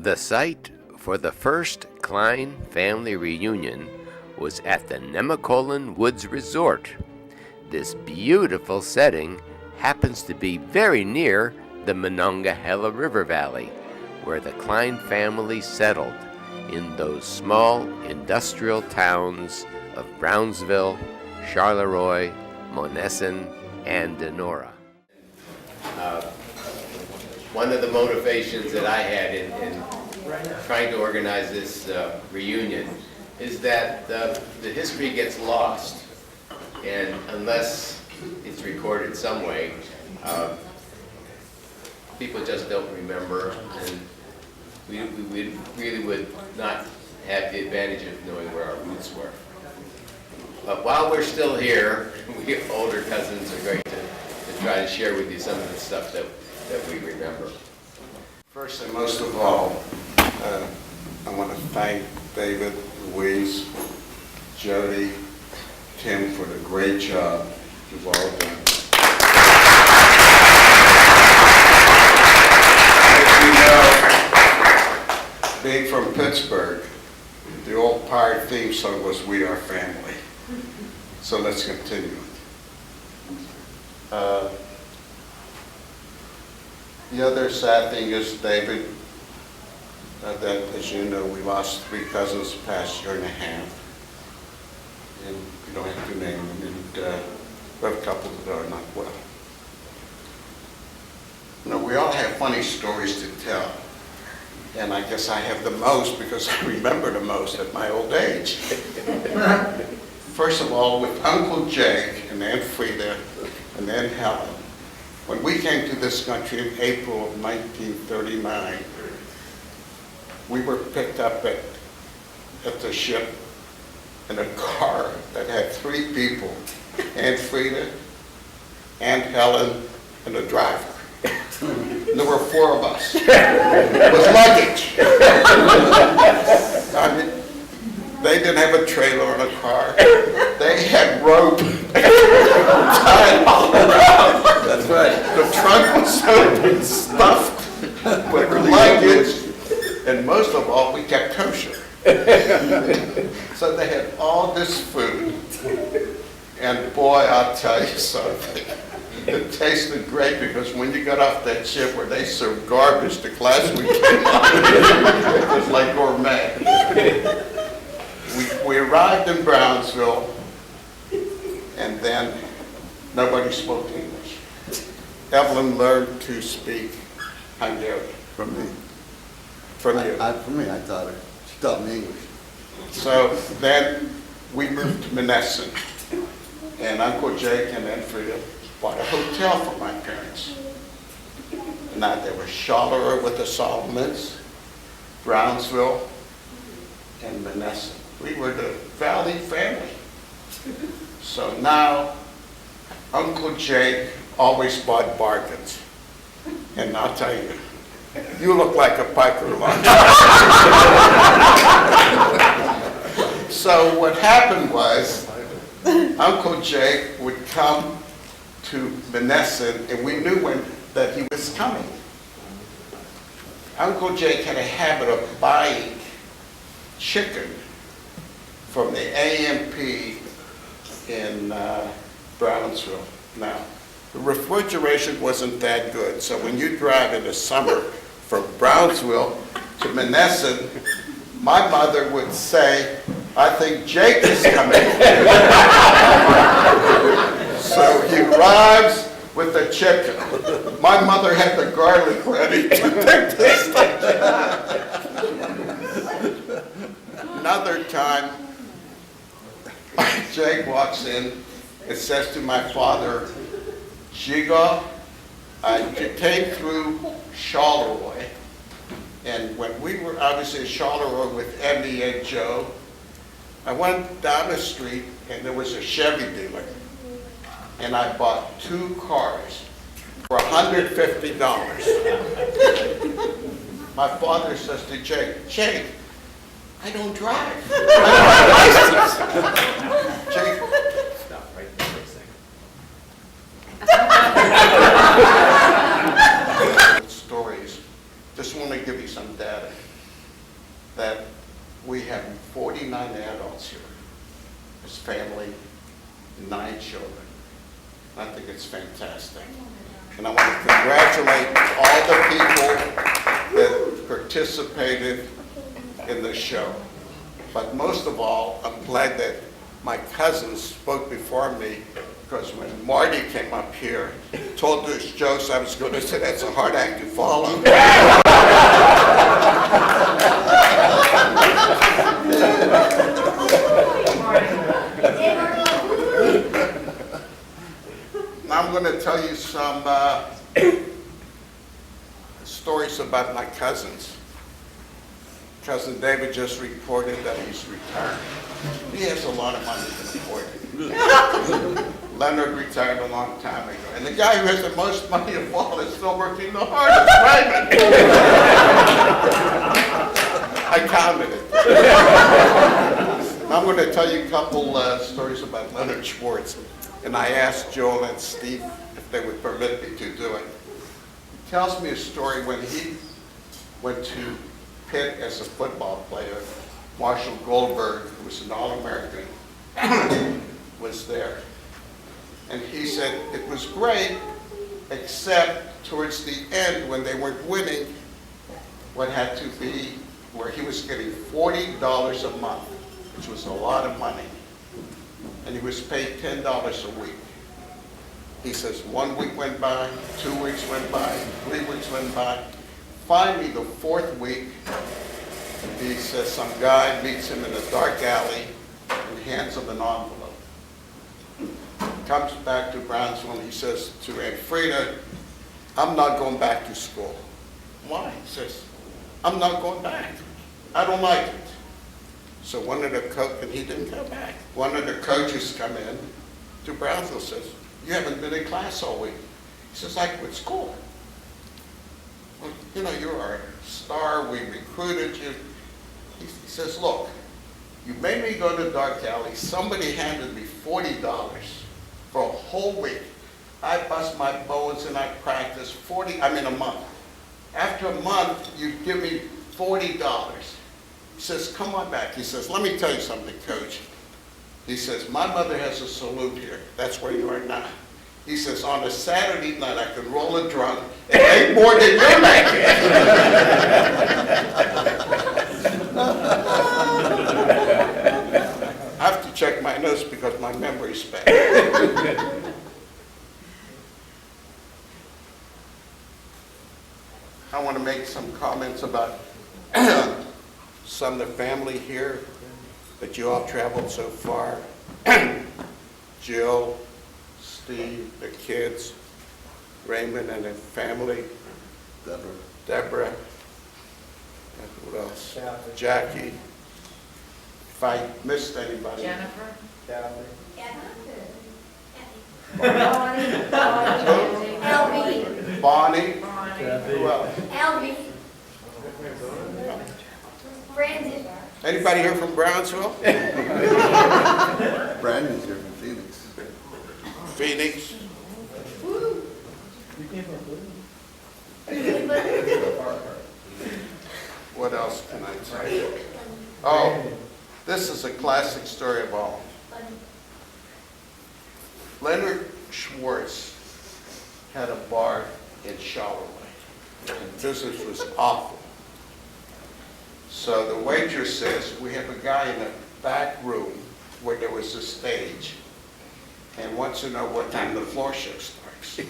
The site for the first KLEIN family reunion was at the Nemacolin Woods Resort. This beautiful setting happens to be very near the Monongahela River Valley, where the KLEIN family settled in those small industrial towns of Brownsville, Charleroi, Monessen, and Donora. One of the motivations that I had in trying to organize this reunion is that the history gets lost, and unless it's recorded some way, people just don't remember, and we really would not have the advantage of knowing where our roots were. But while we're still here, we older cousins are going to try to share with you some of the stuff that we remember. First and most of all, I want to thank David, Louise, Jody, Tim for the great job you've all done. As you know, being from Pittsburgh, the old pirate theme song was "We Are Family." So let's continue. The other sad thing is, David, that as you know, we lost 3 cousins the past year and a half. And you don't have to name them, and we have a couple that are not well. You know, we all have funny stories to tell. And I guess I have the most because I remember the most at my old age. First of all, with Uncle Jake and Aunt Frieda and Aunt Helen, when we came to this country in April of 1939, we were picked up at the ship in a car that had 3 people, Aunt Frieda, Aunt Helen, and a driver. And there were 4 of us with luggage. I mean, they didn't have a trailer in a car. They had rope tied all around. That's right. The trunk was so stuffed with luggage, and most of all, we kept kosher. So they had all this food, and boy, I'll tell you something. It tasted great because when you got off that ship where they served garbage, the class we came on, it was like gourmet. We arrived in Brownsville, and then nobody spoke English. Evelyn learned to speak Hungarian. From me. From you. From me, I taught her. She taught me English. So then we moved to Monessen, and Uncle Jake and Aunt Frieda bought a hotel for my parents. Now there was Charleroi with the Solomons, Brownsville, and Monessen. We were the Valley family. So now Uncle Jake always bought bargains. And I'll tell you, you look like a piker lunch. So what happened was, Uncle Jake would come to Monessen, and we knew that he was coming. Uncle Jake had a habit of buying chicken from the AMP in Brownsville. Now, the refrigeration wasn't that good, so when you drive in the summer from Brownsville to Monessen, my mother would say, "I think Jake is coming." So he arrives with the chicken. My mother had the garlic ready to take this stuff. Another time, Jake walks in and says to my father, "Jigo, I came through Charleroi, and when I was in Charleroi with Emmy and Joe, I went down the street and there was a Chevy dealer, and I bought 2 cars for $150. My father says to Jake, "Jake, I don't drive. I don't have a license." Jake, stop right there for a second. Stories. Just want to give you some data. his family, 9 children. I think it's fantastic. And I want to congratulate all the people that participated in the show. But most of all, I'm glad that my cousins spoke before me, because when Marty came up here, told those jokes, I was going to say, that's a hard act to follow. I'm going to tell you some stories about my cousins. Cousin David just reported that he's retired. He has a lot of money to afford it. Leonard retired a long time ago. And the guy who has the most money of all is still working the hardest, Raymond. I counted it. I'm going to tell you a couple stories about Leonard Schwartz. And I asked Joel and Steve if they would permit me to do it. He tells me a story when he went to Pitt as a football player. Marshall Goldberg, who was an All-American, was there. And he said it was great, except towards the end when they weren't winning, what had to be where he was getting $40 a month, which was a lot of money. And he was paid $10 a week. He says 1 week went by, 2 weeks went by, 3 weeks went by. Finally, the 4th week, he says some guy meets him in a dark alley and hands him an envelope. Comes back to Brownsville and he says to Aunt Frieda, I'm not going back to school. Why? He says, I'm not going back. I don't like it. So one of the and he didn't go back. One of the coaches come in to Brownsville, says, you haven't been in class all week. He says, I quit school. Well, you know, you're our star, we recruited you. He says, look, you made me go to dark alley, somebody handed me $40 for a whole week. I bust my bones and I practice a month. After a month, you give me $40. He says, come on back. He says, let me tell you something, Coach. He says, my mother has a saloon here. That's where you are now. He says, on a Saturday night, I can roll a drum and make more than you're making. I have to check my notes because my memory's bad. I want to make some comments about some of the family here that you all traveled so far. Jill, Steve, the kids, Raymond and his family, Deborah, and who else? Jackie. If I missed anybody. Jennifer? Bonnie. Bonnie. Who else? Elby. Brandon. Anybody here from Brownsville? Brandon's here from Phoenix. Phoenix. What else can I tell you? Oh, this is a classic story of all. Leonard Schwartz had a bar in Charlotte. And business was awful. So the waitress says, we have a guy in the back room where there was a stage and wants to know what time the floor show starts.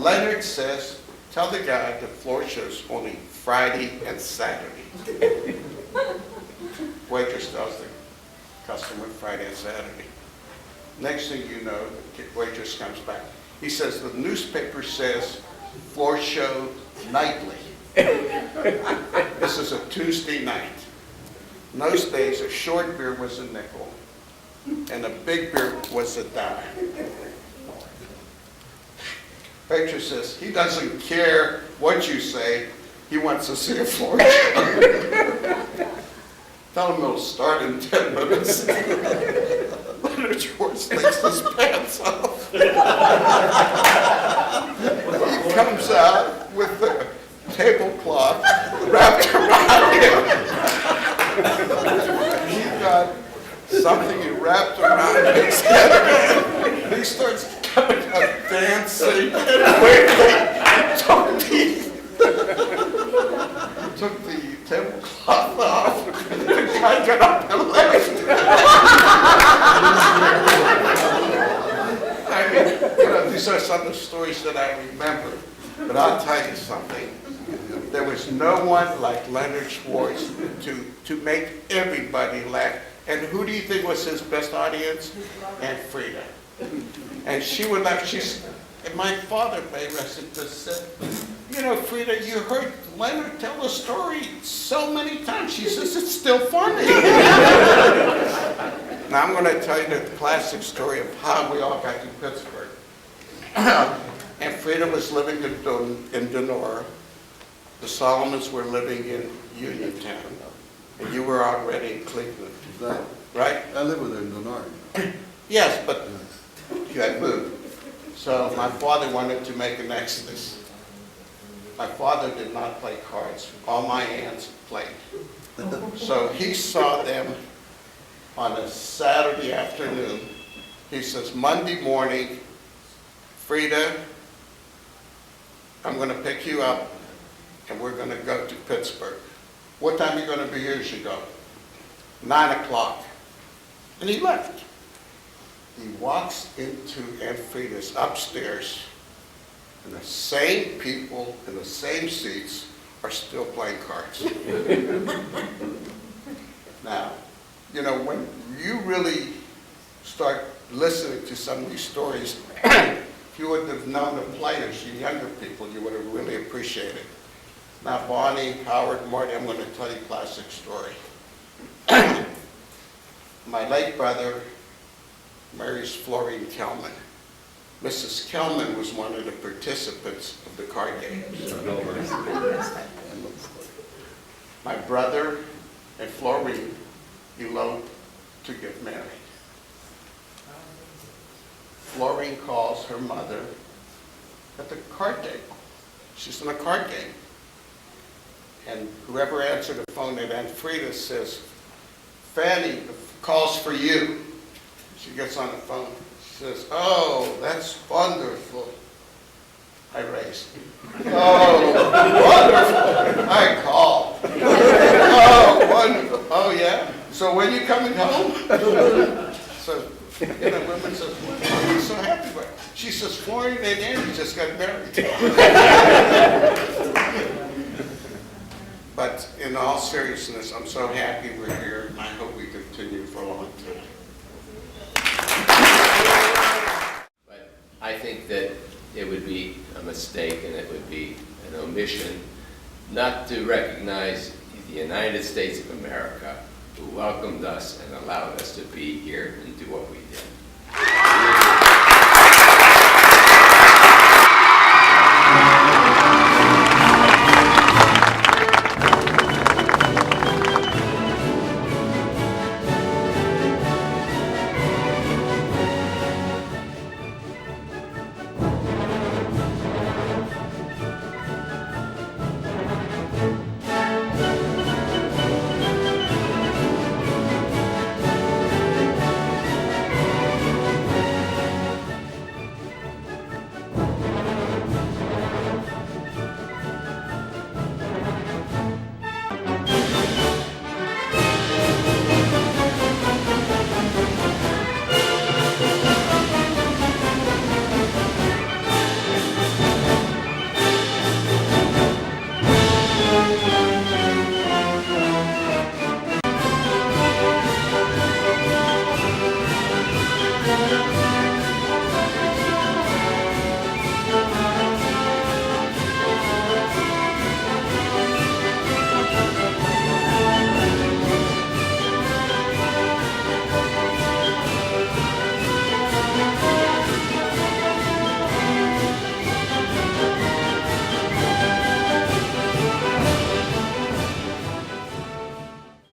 Leonard says, tell the guy the floor show's only Friday and Saturday. Waitress tells the customer Friday and Saturday. Next thing you know, the waitress comes back. He says, the newspaper says floor show nightly. This is a Tuesday night. In those days, a short beer was a nickel, and a big beer was a dime. Waitress says, he doesn't care what you say, he wants to see a floor show. Tell him it'll start in 10 minutes. Leonard Schwartz takes his pants off. He comes out with the tablecloth wrapped around him. something he wrapped around his head. He starts coming up dancing and wiggling. Took the tablecloth off. The guy got up and left. I mean, these are some of the stories that I remember. But I'll tell you something. There was no one like Leonard Schwartz to make everybody laugh. And who do you think was his best audience? Aunt Frieda. And she would laugh. And my father, may rest in peace, said, you know, Frieda, you heard Leonard tell a story so many times. She says, it's still funny. Now I'm going to tell you the classic story of how we all got to Pittsburgh. And Frieda was living in Donora. The Solomons were living in Uniontown. And you were already in Cleveland. Right? I live with her in Leonard. Yes, but you had moved. So my father wanted to make an exodus. My father did not play cards. All my aunts played. So he saw them on a Saturday afternoon. He says, Monday morning, Frieda, I'm going to pick you up and we're going to go to Pittsburgh. What time are you going to be here? She go, 9 o'clock. And he left. He walks into Aunt Frieda's upstairs, and the same people in the same seats are still playing cards. Now, you know, when you really start listening to some of these stories, if you would have known the players, you younger people, you would have really appreciated. Now, Bonnie, Howard, Marty, I'm going to tell you a classic story. My late brother marries Florine Kelman. Mrs. Kelman was one of the participants of the card games. My brother and Florine eloped to get married. Florine calls her mother at the card game. She's in a card game. And whoever answered the phone at Aunt Frieda says, Fanny, the call's for you. She gets on the phone. She says, oh, that's wonderful. I raised. Oh, wonderful. I called. Oh, wonderful. Oh, yeah? So when you coming home? So, you know, women says, what are you so happy about? She says, Florine and Andy just got married. But in all seriousness, I'm so happy we're here, and I hope we continue for a long time. But I think that it would be a mistake and it would be an omission not to recognize the United States of America, who welcomed us and allowed us to be here and do what we did.